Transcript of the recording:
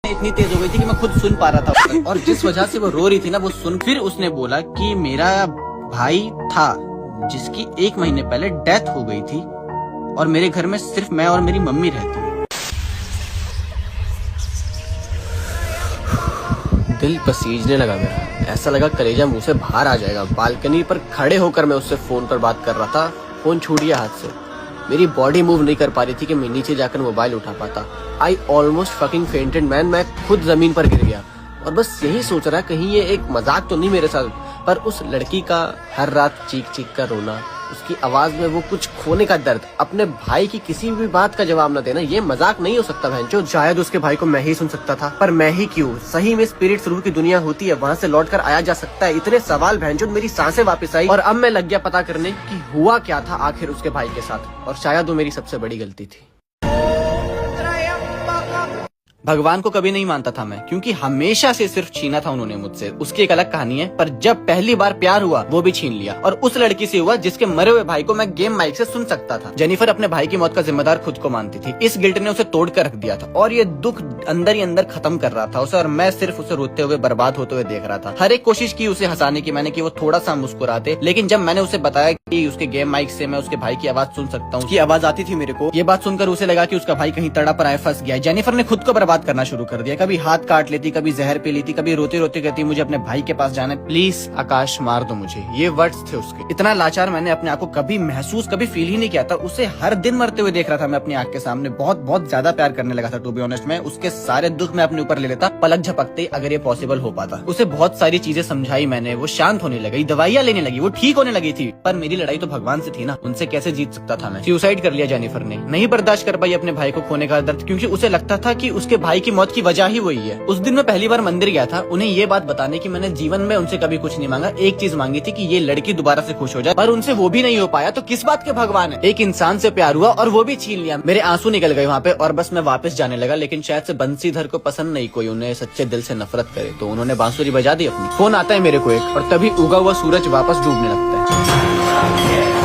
इतनी तेज हो गई थी कि मैं खुद सुन पा रहा था और जिस वजह से वो रो रही थी ना वो सुन, फिर उसने बोला कि मेरा भाई था जिसकी 1 महीने पहले डेथ हो गई थी और मेरे घर में सिर्फ मैं और मेरी मम्मी रहती है। दिल पसीजने लगा मेरा, ऐसा लगा कलेजा मुंह से बाहर आ जाएगा। बालकनी पर खड़े होकर मैं उससे फोन पर बात कर रहा था, फोन छूट गया हाथ से। मेरी बॉडी मूव नहीं कर पा रही थी कि मैं नीचे जाकर मोबाइल उठा पाता। I almost fucking fainted man. मैं खुद जमीन पर गिर गया और बस यही सोच रहा कहीं ये एक मजाक तो नहीं मेरे साथ। पर उस लड़की का हर रात चीख चीख कर रोना, उसकी आवाज में वो कुछ खोने का दर्द, अपने भाई की किसी भी बात का जवाब न देना, ये मजाक नहीं हो सकता भैंचो। शायद उसके भाई को मैं ही सुन सकता था, पर मैं ही क्यों? सही में स्पिरिट्स रूह की दुनिया होती है, वहाँ से लौट कर आया जा सकता है? इतने सवाल भैंचो, मेरी सांसें वापस आई और अब मैं लग गया पता करने कि हुआ क्या था आखिर उसके भाई के साथ। और शायद वो मेरी सबसे बड़ी गलती थी। भगवान को कभी नहीं मानता था मैं, क्योंकि हमेशा से सिर्फ छीना था उन्होंने मुझसे। उसकी एक अलग कहानी है, पर जब पहली बार प्यार हुआ वो भी छीन लिया, और उस लड़की से हुआ जिसके मरे हुए भाई को मैं गेम माइक से सुन सकता था। जेनिफर अपने भाई की मौत का जिम्मेदार खुद को मानती थी। इस गिल्ट ने उसे तोड़ कर रख दिया था और ये दुख अंदर ही अंदर खत्म कर रहा था उसे, और मैं सिर्फ उसे रोते हुए बर्बाद होते हुए देख रहा था। हर एक कोशिश की उसे हंसाने की मैंने, कि वो थोड़ा सा मुस्कुराते, लेकिन जब मैंने उसे बताया कि उसके गेम माइक से मैं उसके भाई की आवाज सुन सकता हूँ, उसकी आवाज आती थी मेरे को, ये बात सुनकर उसे लगा कि उसका भाई कहीं तड़प रहा है, फंस गया। जेनिफर ने खुद को बर्बाद करना शुरू कर दिया। कभी हाथ काट लेती, कभी जहर पी लेती, कभी रोते रोते कहती मुझे अपने भाई के पास जाना है, प्लीज आकाश मार दो मुझे। ये वर्ड्स थे उसके। इतना लाचार मैंने अपने आप को कभी महसूस, कभी फील ही नहीं किया था। उसे हर दिन मरते हुए देख रहा था मैं अपनी आंख के सामने। बहुत बहुत ज्यादा प्यार करने लगा था, टू बी ऑनेस्ट। मैं उसके सारे दुख मैं अपने ऊपर ले लेता पलक झपकते, अगर ये पॉसिबल हो पाता। उसे बहुत सारी चीजें समझाई मैंने, वो शांत होने लगी, दवाइयां लेने लगी, वो ठीक होने लगी थी। पर मेरी लड़ाई तो भगवान से थी ना, उनसे कैसे जीत सकता था मैं? सुसाइड कर लिया जेनिफर ने। नहीं बर्दाश्त कर पाई अपने भाई को खोने का दर्द, क्योंकि उसे लगता था कि उसके भाई की मौत की वजह ही वही है। उस दिन मैं पहली बार मंदिर गया था उन्हें ये बात बताने की मैंने जीवन में उनसे कभी कुछ नहीं मांगा। एक चीज मांगी थी कि ये लड़की दोबारा से खुश हो जाए, पर उनसे वो भी नहीं हो पाया। तो किस बात के भगवान है? एक इंसान से प्यार हुआ और वो भी छीन लिया। मेरे आंसू निकल गए वहाँ पे और बस मैं वापस जाने लगा। लेकिन शायद से बंसीधर को पसंद नहीं कोई उन्हें सच्चे दिल से नफरत करे, तो उन्होंने बांसुरी बजा दी अपनी। फोन आता है मेरे को एक, और तभी उगा हुआ सूरज वापस डूबने लगता है।